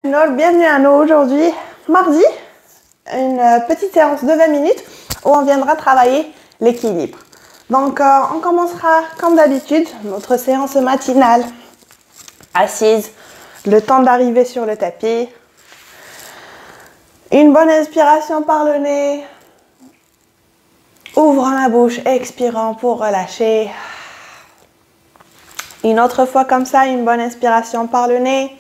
Bienvenue à nous aujourd'hui, mardi, une petite séance de 20 minutes où on viendra travailler l'équilibre. Donc on commencera comme d'habitude notre séance matinale, assise, le temps d'arriver sur le tapis. Une bonne inspiration par le nez, ouvrant la bouche, expirant pour relâcher. Une autre fois comme ça, une bonne inspiration par le nez.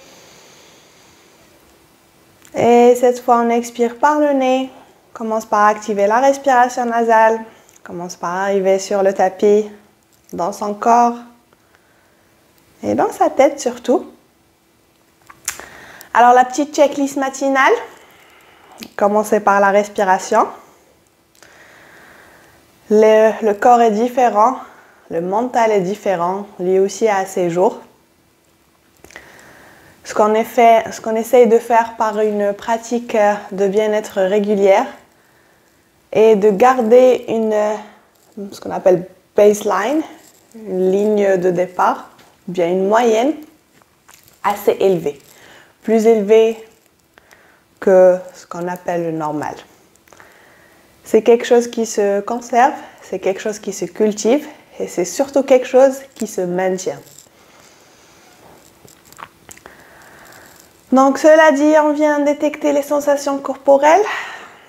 Et cette fois, on expire par le nez. Commence par activer la respiration nasale. Commence par arriver sur le tapis, dans son corps et dans sa tête surtout. Alors, la petite checklist matinale. Commencez par la respiration. Le corps est différent. Le mental est différent. Lui aussi a ses jours. Ce qu'on essaye de faire par une pratique de bien-être régulière est de garder ce qu'on appelle baseline, une ligne de départ, bien une moyenne assez élevée, plus élevée que ce qu'on appelle le normal. C'est quelque chose qui se conserve, c'est quelque chose qui se cultive et c'est surtout quelque chose qui se maintient. Donc cela dit, on vient détecter les sensations corporelles,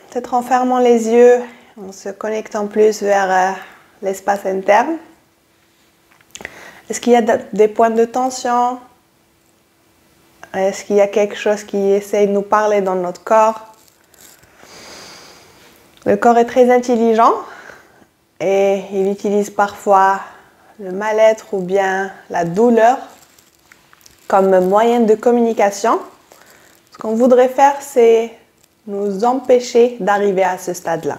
peut-être en fermant les yeux, en se connectant plus vers l'espace interne. Est-ce qu'il y a des points de tension? Est-ce qu'il y a quelque chose qui essaie de nous parler dans notre corps? Le corps est très intelligent et il utilise parfois le mal-être ou bien la douleur comme moyen de communication. Ce qu'on voudrait faire, c'est nous empêcher d'arriver à ce stade-là.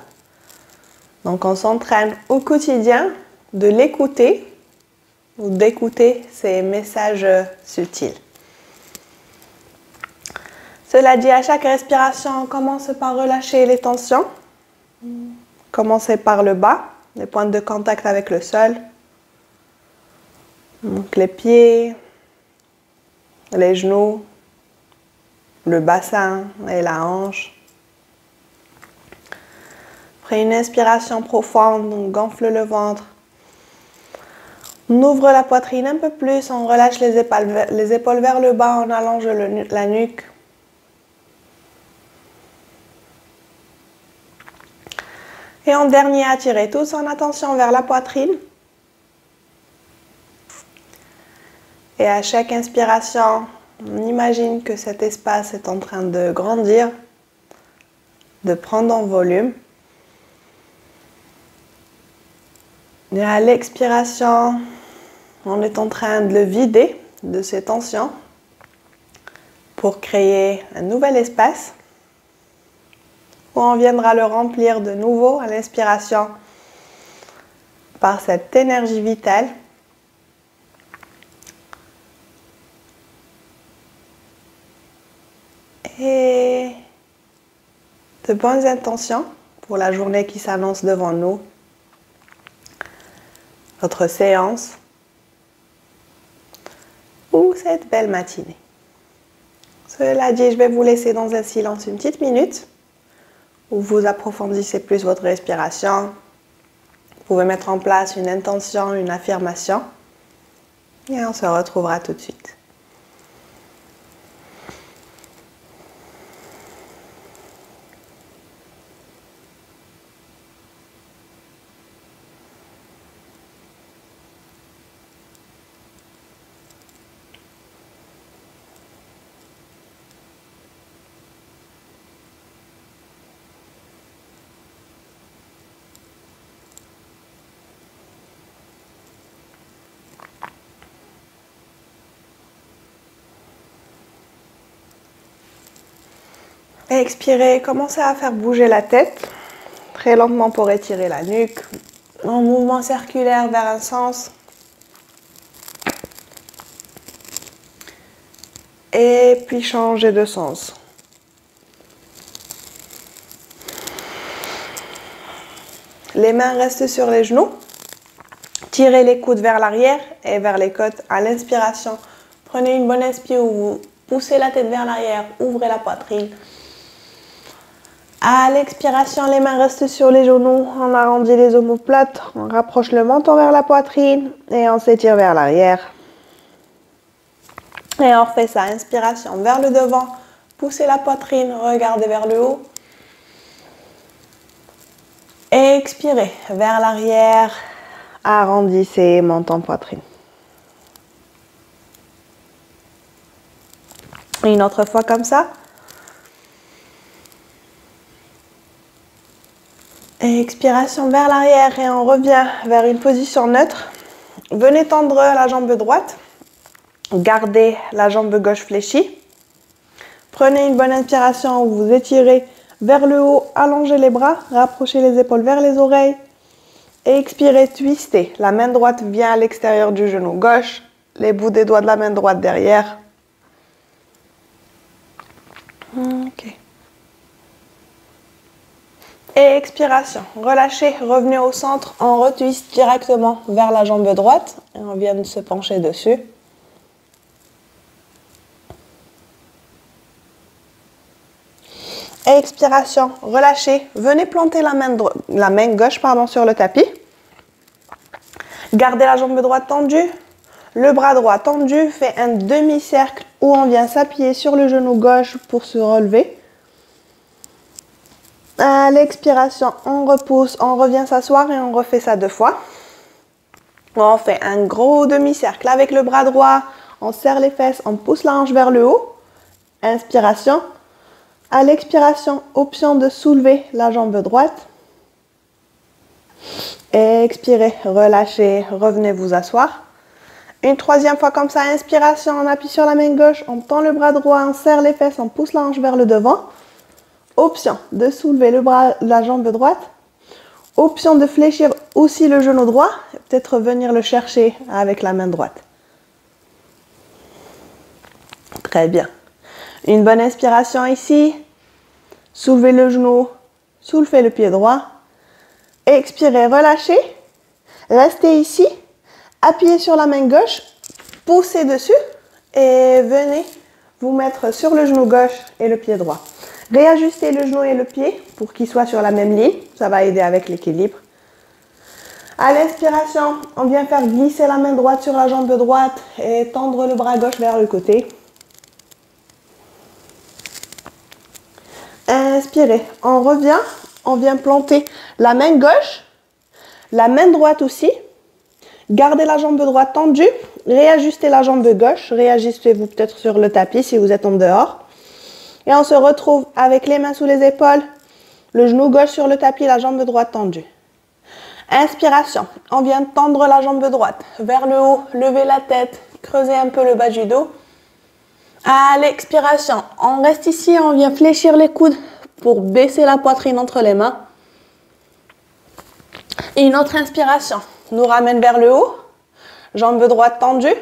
Donc on s'entraîne au quotidien de l'écouter ou d'écouter ces messages subtils. Cela dit, à chaque respiration, on commence par relâcher les tensions. Commencez par le bas, les points de contact avec le sol. Donc les pieds, les genoux, le bassin et la hanche. Après une inspiration profonde, on gonfle le ventre. On ouvre la poitrine un peu plus, on relâche les épaules vers le bas, on allonge la nuque. Et en dernier, attirez toute son attention vers la poitrine. Et à chaque inspiration, on imagine que cet espace est en train de grandir, de prendre en volume. Et à l'expiration, on est en train de le vider de ses tensions pour créer un nouvel espace où on viendra le remplir de nouveau à l'inspiration par cette énergie vitale. Et de bonnes intentions pour la journée qui s'annonce devant nous, votre séance ou cette belle matinée. Cela dit, je vais vous laisser dans un silence une petite minute où vous approfondissez plus votre respiration. Vous pouvez mettre en place une intention, une affirmation et on se retrouvera tout de suite. Expirez, commencez à faire bouger la tête, très lentement pour étirer la nuque, en mouvement circulaire vers un sens. Et puis changez de sens. Les mains restent sur les genoux. Tirez les coudes vers l'arrière et vers les côtes à l'inspiration. Prenez une bonne inspire où vous poussez la tête vers l'arrière, ouvrez la poitrine. À l'expiration, les mains restent sur les genoux, on arrondit les omoplates, on rapproche le menton vers la poitrine et on s'étire vers l'arrière. Et on fait ça, inspiration vers le devant, poussez la poitrine, regardez vers le haut. Expirez vers l'arrière, arrondissez menton, poitrine. Une autre fois comme ça. Expiration vers l'arrière et on revient vers une position neutre. Venez tendre la jambe droite. Gardez la jambe gauche fléchie. Prenez une bonne inspiration, vous étirez vers le haut, allongez les bras, rapprochez les épaules vers les oreilles. Expirez, twistez. La main droite vient à l'extérieur du genou gauche. Les bouts des doigts de la main droite derrière. Ok. Et expiration. Relâchez, revenez au centre. On retwist directement vers la jambe droite. Et on vient de se pencher dessus. Expiration, relâchez. Venez planter la main gauche sur le tapis. Gardez la jambe droite tendue. Le bras droit tendu fait un demi-cercle où on vient s'appuyer sur le genou gauche pour se relever. À l'expiration, on repousse, on revient s'asseoir et on refait ça 2 fois. On fait un gros demi-cercle avec le bras droit. On serre les fesses, on pousse la hanche vers le haut. Inspiration. À l'expiration, option de soulever la jambe droite. Expirez, relâchez, revenez vous asseoir. Une 3e fois comme ça, inspiration, on appuie sur la main gauche, on tend le bras droit, on serre les fesses, on pousse la hanche vers le devant. Option de soulever la jambe droite. Option de fléchir aussi le genou droit, peut-être venir le chercher avec la main droite. Très bien. Une bonne inspiration ici. Soulevez le genou, soulevez le pied droit. Expirez, relâchez. Restez ici. Appuyez sur la main gauche, poussez dessus et venez vous mettre sur le genou gauche et le pied droit. Réajustez le genou et le pied pour qu'ils soient sur la même ligne. Ça va aider avec l'équilibre. À l'inspiration, on vient faire glisser la main droite sur la jambe droite et tendre le bras gauche vers le côté. Inspirez, on revient, on vient planter la main gauche, la main droite aussi. Gardez la jambe droite tendue, réajustez la jambe gauche, réajustez-vous peut-être sur le tapis si vous êtes en dehors. Et on se retrouve avec les mains sous les épaules, le genou gauche sur le tapis, la jambe droite tendue. Inspiration, on vient tendre la jambe droite vers le haut, lever la tête, creuser un peu le bas du dos. À l'expiration, on reste ici, on vient fléchir les coudes pour baisser la poitrine entre les mains. Et une autre inspiration nous ramène vers le haut, jambe droite tendue.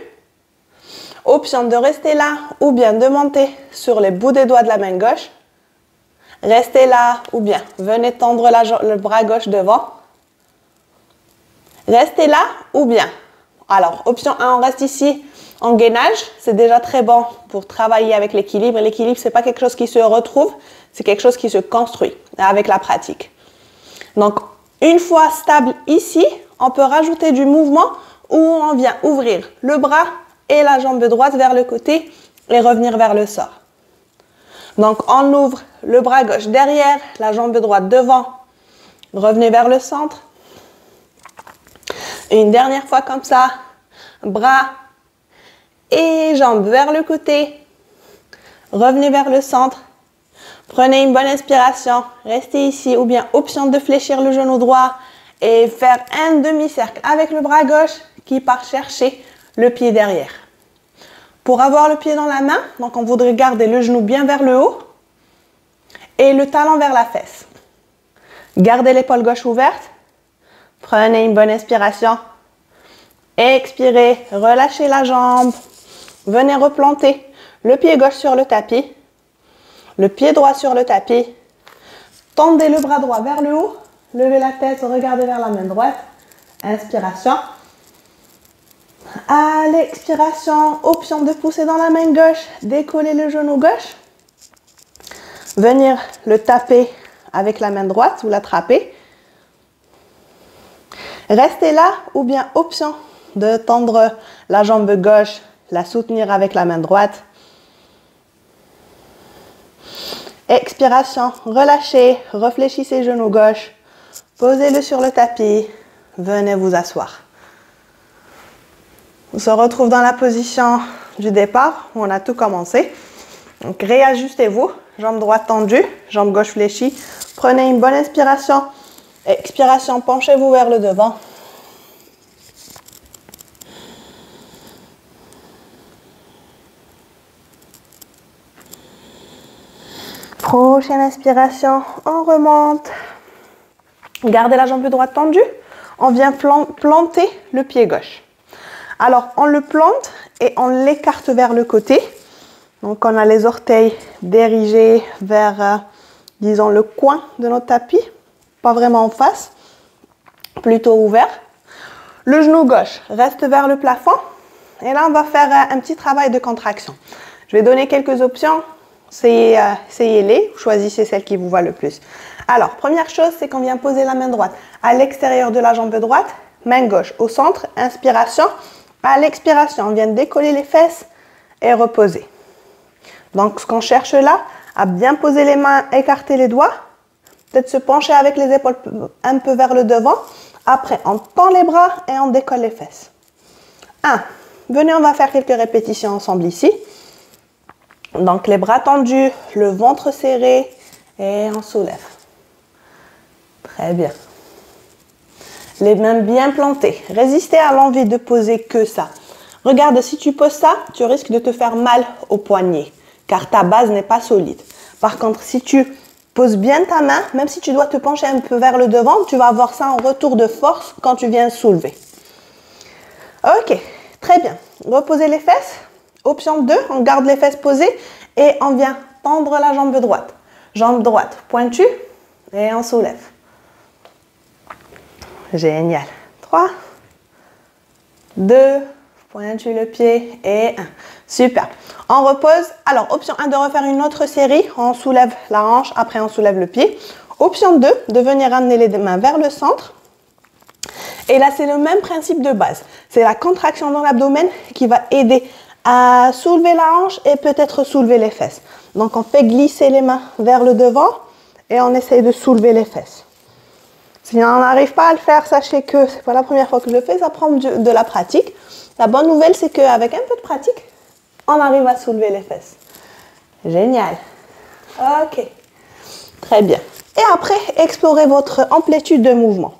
Option de rester là ou bien de monter sur les bouts des doigts de la main gauche. Restez là ou bien venez tendre le bras gauche devant. Restez là ou bien. Alors, option 1, on reste ici en gainage. C'est déjà très bon pour travailler avec l'équilibre. L'équilibre, ce n'est pas quelque chose qui se retrouve, c'est quelque chose qui se construit avec la pratique. Donc, une fois stable ici, on peut rajouter du mouvement où on vient ouvrir le bras et la jambe droite vers le côté et revenir vers le sort. Donc, on ouvre le bras gauche derrière, la jambe droite devant. Revenez vers le centre. Une dernière fois comme ça. Bras et jambes vers le côté. Revenez vers le centre. Prenez une bonne inspiration. Restez ici ou bien option de fléchir le genou droit et faire un demi-cercle avec le bras gauche qui part chercher le pied derrière. Pour avoir le pied dans la main, donc on voudrait garder le genou bien vers le haut et le talon vers la fesse. Gardez l'épaule gauche ouverte. Prenez une bonne inspiration. Expirez, relâchez la jambe. Venez replanter le pied gauche sur le tapis, le pied droit sur le tapis. Tendez le bras droit vers le haut. Levez la tête, regardez vers la main droite. Inspiration. À l'expiration, option de pousser dans la main gauche, décoller le genou gauche. Venir le taper avec la main droite ou l'attraper. Restez là ou bien option de tendre la jambe gauche, la soutenir avec la main droite. Expiration, relâchez, réfléchissez genou gauche, posez-le sur le tapis, venez vous asseoir. On se retrouve dans la position du départ où on a tout commencé. Donc réajustez-vous, jambe droite tendue, jambe gauche fléchie. Prenez une bonne inspiration, expiration, penchez-vous vers le devant. Prochaine inspiration, on remonte. Gardez la jambe droite tendue. On vient planter le pied gauche. Alors, on le plante et on l'écarte vers le côté. Donc, on a les orteils dirigés vers, disons, le coin de notre tapis. Pas vraiment en face, plutôt ouvert. Le genou gauche reste vers le plafond. Et là, on va faire un petit travail de contraction. Je vais donner quelques options. Essayez-les, choisissez celle qui vous va le plus. Alors, première chose, c'est qu'on vient poser la main droite à l'extérieur de la jambe droite, main gauche au centre, inspiration. À l'expiration, on vient décoller les fesses et reposer. Donc, ce qu'on cherche là, à bien poser les mains, écarter les doigts, peut-être se pencher avec les épaules un peu vers le devant. Après, on tend les bras et on décolle les fesses. 1. Venez, on va faire quelques répétitions ensemble ici. Donc, les bras tendus, le ventre serré et on soulève. Très bien. Les mains bien plantées. Résistez à l'envie de poser que ça. Regarde, si tu poses ça, tu risques de te faire mal au poignet, car ta base n'est pas solide. Par contre, si tu poses bien ta main, même si tu dois te pencher un peu vers le devant, tu vas avoir ça en retour de force quand tu viens soulever. Ok, très bien. Reposez les fesses. Option 2, on garde les fesses posées et on vient tendre la jambe droite. Jambe droite pointue et on soulève. Génial. 3, 2, pointu le pied et 1. Super. On repose. Alors, option 1 de refaire une autre série. On soulève la hanche, après on soulève le pied. Option 2 de venir amener les mains vers le centre. Et là, c'est le même principe de base. C'est la contraction dans l'abdomen qui va aider à soulever la hanche et peut-être soulever les fesses. Donc, on fait glisser les mains vers le devant et on essaye de soulever les fesses. Si on n'arrive pas à le faire, sachez que c'est pas la première fois que je le fais, ça prend de la pratique. La bonne nouvelle, c'est qu'avec un peu de pratique, on arrive à soulever les fesses. Génial. Ok. Très bien. Et après, explorez votre amplitude de mouvement.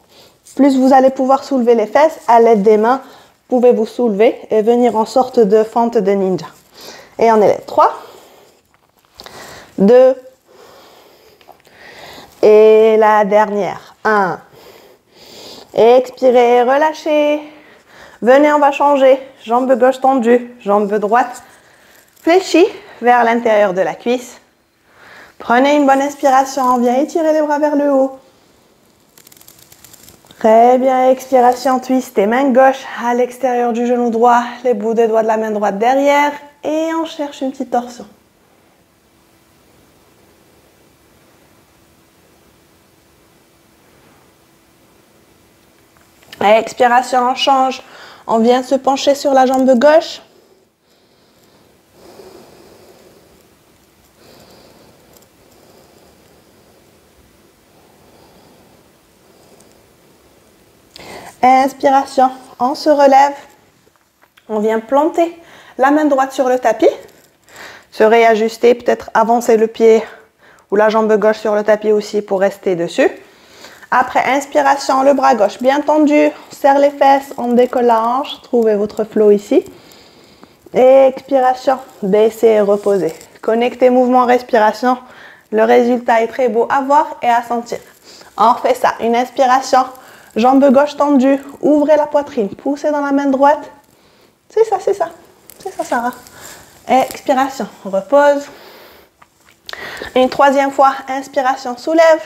Plus vous allez pouvoir soulever les fesses, à l'aide des mains, pouvez-vous soulever et venir en sorte de fente de ninja. Et on élève. 3, 2, et la dernière. 1. Expirez, relâchez. Venez, on va changer. Jambe gauche tendue, jambe droite fléchie vers l'intérieur de la cuisse. Prenez une bonne inspiration, on vient étirer les bras vers le haut. Très bien, expiration, twist et main gauche à l'extérieur du genou droit, les bouts des doigts de la main droite derrière et on cherche une petite torsion. À expiration, on change, on vient se pencher sur la jambe gauche. Inspiration, on se relève, on vient planter la main droite sur le tapis, se réajuster, peut-être avancer le pied ou la jambe gauche sur le tapis aussi pour rester dessus. Après inspiration, le bras gauche bien tendu, on serre les fesses, on décolle la hanche, trouvez votre flow ici. Expiration, baissez et reposez. Connectez mouvement, respiration, le résultat est très beau à voir et à sentir. On refait ça, une inspiration. Jambe gauche tendue, ouvrez la poitrine, poussez dans la main droite. C'est ça, c'est ça. C'est ça, Sarah. Expiration, repose. Une troisième fois, inspiration, soulève.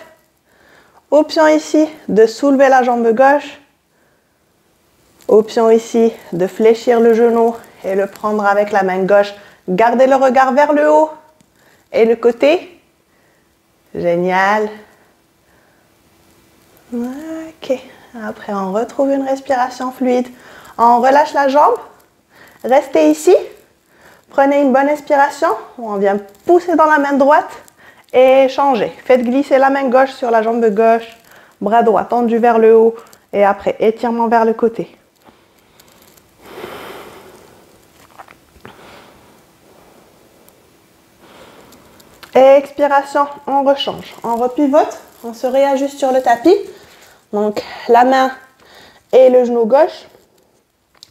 Option ici de soulever la jambe gauche. Option ici de fléchir le genou et le prendre avec la main gauche. Gardez le regard vers le haut et le côté. Génial. Ok. Après, on retrouve une respiration fluide. On relâche la jambe. Restez ici. Prenez une bonne inspiration. On vient pousser dans la main droite et changer. Faites glisser la main gauche sur la jambe gauche. Bras droit tendu vers le haut. Et après, étirement vers le côté. Expiration, on rechange. On repivote. On se réajuste sur le tapis. Donc, la main et le genou gauche.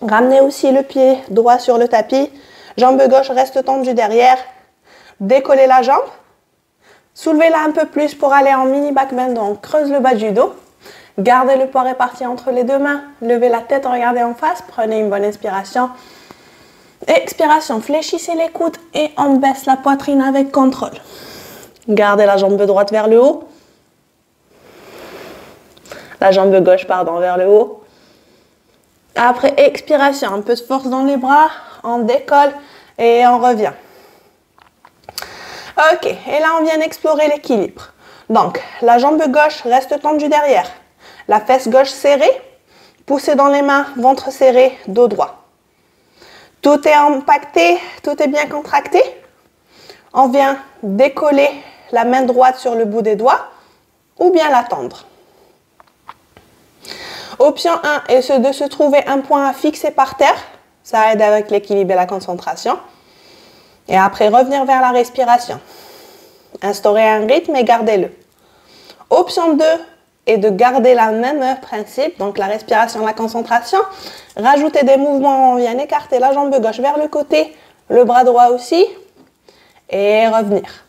Ramenez aussi le pied droit sur le tapis. Jambe gauche reste tendue derrière. Décollez la jambe. Soulevez-la un peu plus pour aller en mini back bend. On creuse le bas du dos. Gardez le poids réparti entre les deux mains. Levez la tête, regardez en face. Prenez une bonne inspiration. Expiration, fléchissez les coudes et on baisse la poitrine avec contrôle. Gardez la jambe droite vers le haut. La jambe gauche, pardon, vers le haut. Après expiration, un peu de force dans les bras. On décolle et on revient. Ok, et là on vient explorer l'équilibre. Donc, la jambe gauche reste tendue derrière. La fesse gauche serrée. Poussez dans les mains, ventre serré, dos droit. Tout est impacté, tout est bien contracté. On vient décoller la main droite sur le bout des doigts ou bien la tendre. Option 1 est de se trouver un point à fixer par terre. Ça aide avec l'équilibre et la concentration. Et après, revenir vers la respiration. Instaurez un rythme et gardez-le. Option 2 est de garder le même principe, donc la respiration, la concentration. Rajoutez des mouvements, on vient écarter la jambe gauche vers le côté, le bras droit aussi, et revenir.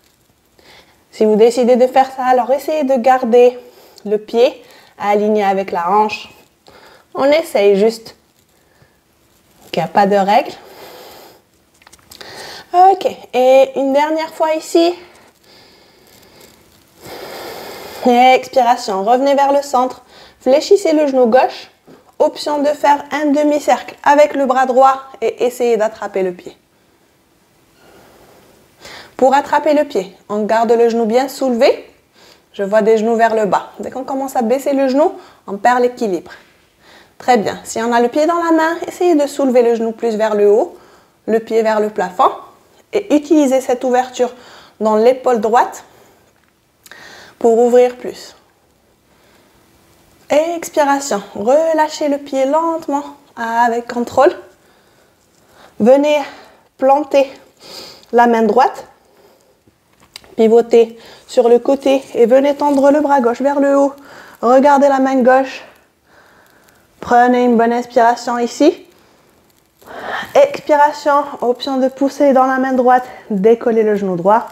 Si vous décidez de faire ça, alors essayez de garder le pied aligné avec la hanche. On essaye juste qu'il n'y a pas de règle. Ok, et une dernière fois ici. Et expiration, revenez vers le centre, fléchissez le genou gauche. Option de faire un demi-cercle avec le bras droit et essayez d'attraper le pied. Pour attraper le pied, on garde le genou bien soulevé. Je vois des genoux vers le bas. Dès qu'on commence à baisser le genou, on perd l'équilibre. Très bien. Si on a le pied dans la main, essayez de soulever le genou plus vers le haut, le pied vers le plafond et utilisez cette ouverture dans l'épaule droite pour ouvrir plus. Expiration. Relâchez le pied lentement avec contrôle. Venez planter la main droite. Pivotez sur le côté et venez tendre le bras gauche vers le haut. Regardez la main gauche. Prenez une bonne inspiration ici. Expiration, option de pousser dans la main droite, décoller le genou droit.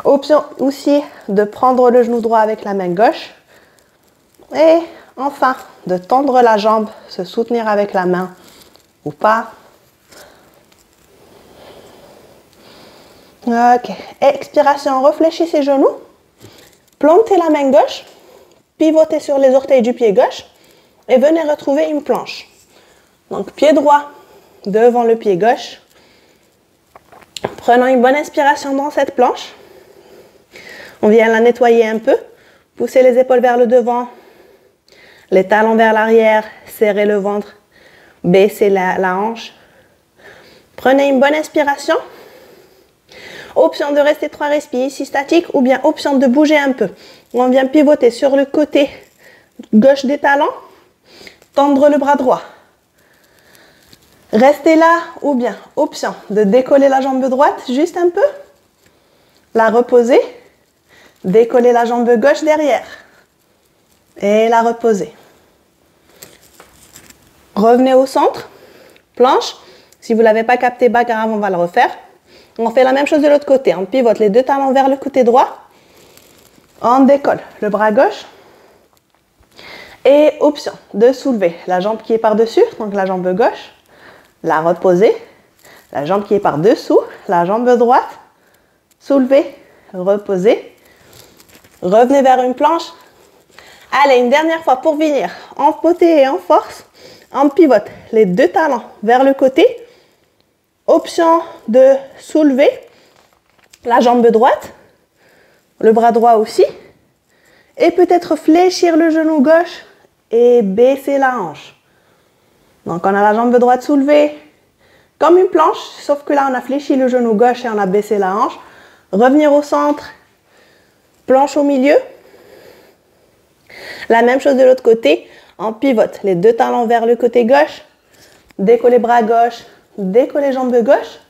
Option aussi de prendre le genou droit avec la main gauche. Et enfin, de tendre la jambe, se soutenir avec la main ou pas. Ok, expiration, réfléchissez ses genoux. Plantez la main gauche, pivotez sur les orteils du pied gauche et venez retrouver une planche. Donc pied droit devant le pied gauche. Prenons une bonne inspiration dans cette planche. On vient la nettoyer un peu. Poussez les épaules vers le devant, les talons vers l'arrière, serrez le ventre, baissez la hanche. Prenez une bonne inspiration. Option de rester 3 respires ici statique ou bien option de bouger un peu. On vient pivoter sur le côté gauche des talons, tendre le bras droit. Restez là ou bien option de décoller la jambe droite juste un peu, la reposer, décoller la jambe gauche derrière et la reposer. Revenez au centre, planche. Si vous ne l'avez pas capté, pas grave, on va le refaire. On fait la même chose de l'autre côté. On pivote les deux talons vers le côté droit. On décolle le bras gauche. Et option de soulever la jambe qui est par-dessus, donc la jambe gauche. La reposer. La jambe qui est par-dessous, la jambe droite. Soulever, reposer. Revenez vers une planche. Allez, une dernière fois pour venir en beauté et en force. On pivote les deux talons vers le côté. Option de soulever la jambe droite, le bras droit aussi. Et peut-être fléchir le genou gauche et baisser la hanche. Donc on a la jambe droite soulevée comme une planche, sauf que là on a fléchi le genou gauche et on a baissé la hanche. Revenir au centre, planche au milieu. La même chose de l'autre côté, on pivote les deux talons vers le côté gauche, décoller bras gauche, décoller jambe gauche.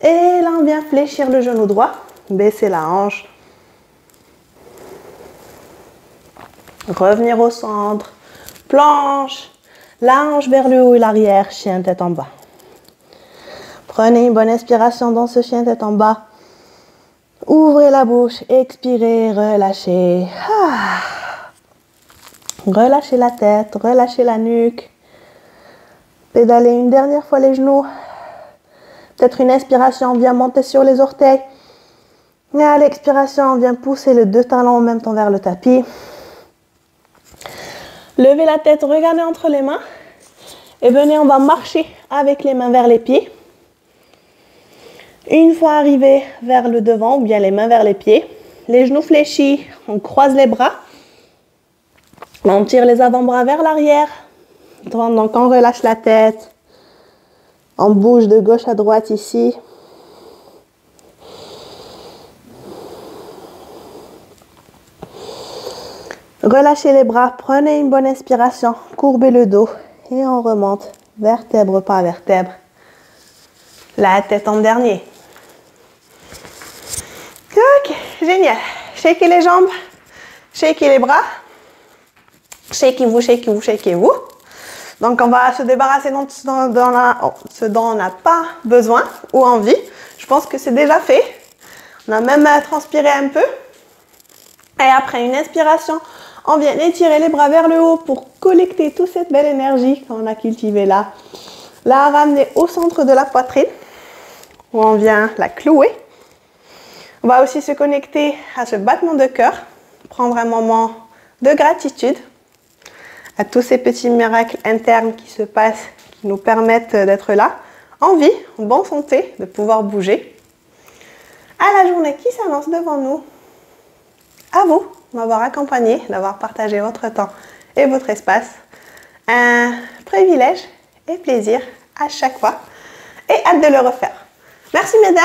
Et là on vient fléchir le genou droit, baisser la hanche. Revenir au centre, planche, la hanche vers le haut et l'arrière, chien tête en bas. Prenez une bonne inspiration dans ce chien tête en bas. Ouvrez la bouche, expirez, relâchez. Relâchez la tête, relâchez la nuque. Pédalez une dernière fois les genoux. Peut-être une inspiration, on vient monter sur les orteils. Et à l'expiration, on vient pousser les deux talons en même temps vers le tapis. Levez la tête, regardez entre les mains. Et venez, on va marcher avec les mains vers les pieds. Une fois arrivé vers le devant, ou bien les mains vers les pieds, les genoux fléchis, on croise les bras. On tire les avant-bras vers l'arrière. Donc on relâche la tête. On bouge de gauche à droite ici. Relâchez les bras, prenez une bonne inspiration, courbez le dos et on remonte vertèbre par vertèbre. La tête en dernier. Ok, génial. Shakez les jambes, shakez les bras. Shakez-vous, shakez-vous, shakez-vous. Donc on va se débarrasser de ce dont on n'a pas besoin ou envie. Je pense que c'est déjà fait. On a même transpiré un peu. Et après une inspiration, on vient étirer les bras vers le haut pour collecter toute cette belle énergie qu'on a cultivée là. La ramener au centre de la poitrine, où on vient la clouer. On va aussi se connecter à ce battement de cœur, prendre un moment de gratitude à tous ces petits miracles internes qui se passent, qui nous permettent d'être là, en vie, en bonne santé, de pouvoir bouger. À la journée qui s'annonce devant nous, à vous de m'avoir accompagné, d'avoir partagé votre temps et votre espace. Un privilège et plaisir à chaque fois et hâte de le refaire. Merci mesdames.